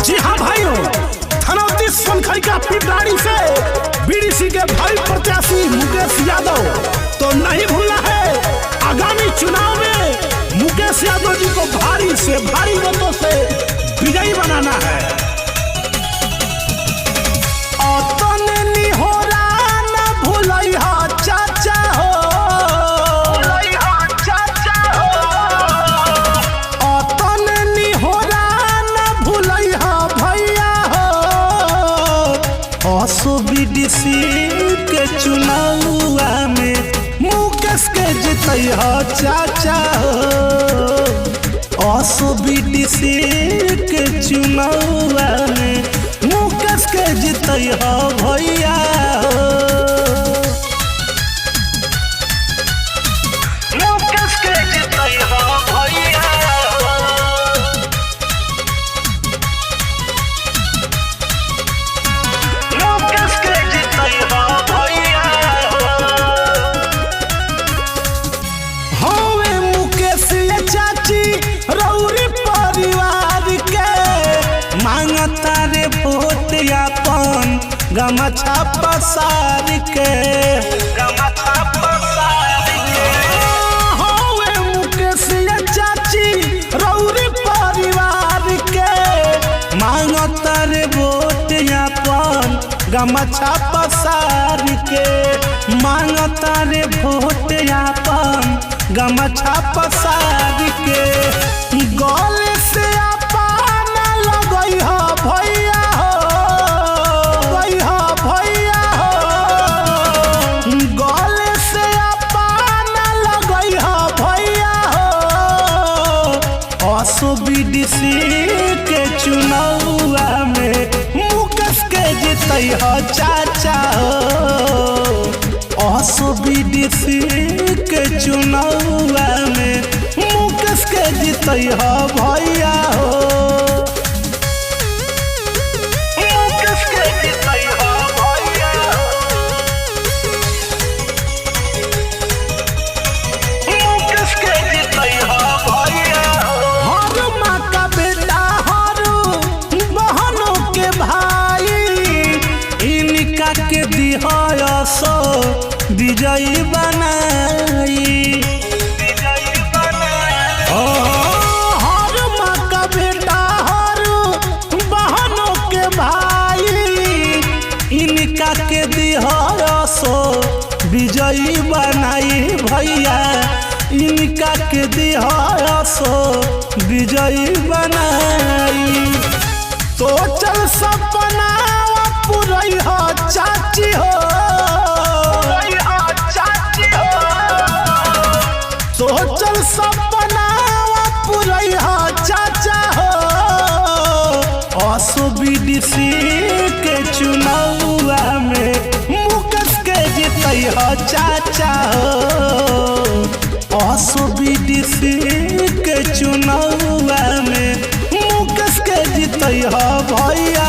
जी हाँ भाइयों, धनौती सोनखैया पिपराड़ी से बीडीसी के भाई प्रत्याशी मुकेश यादव तो नहीं भूलना है। आगामी चुनाव में मुकेश यादव जी को भारी से भारी वोटों से विजयी बनाना है। बीडीसी के चुनाव में मुकेश के जितैया चाचा हो। बीडीसी के चुनाव में मुकेश के जितैया भैया हो। मुकेश के जितैया भैया गमछा पसार के होवे मुकेश चाची रौरी परिवार के मांगता रे वोट अपन गमछा पसार के मांगता रे वोट अपन गमछा पसार के गले से अपन लगई हो भैया बीडीसी के चुनाव में मुकेश के जितैया चाचा हो। बीडीसी के चुनाव में मुकेश के जितैया भैया हो। मुकेश के जितैया भैया मुकेश के जितैया भैया के दिहाया सो विजयी बनाई। हर माँ का बेटा हर बहनों के भाई इनका के दिहाया सो विजयी बनाई भैया इनका के दिहाया सो विजयी बनाई। तो चल सपना पूरई हो चाची हो सोचल सपना पूरई हो चाचा हो। बीडीसी के चुनाव में मुकेश के जितैया चाचा हो। बीडीसी के चुनाव में मुकेश के जितैया भैया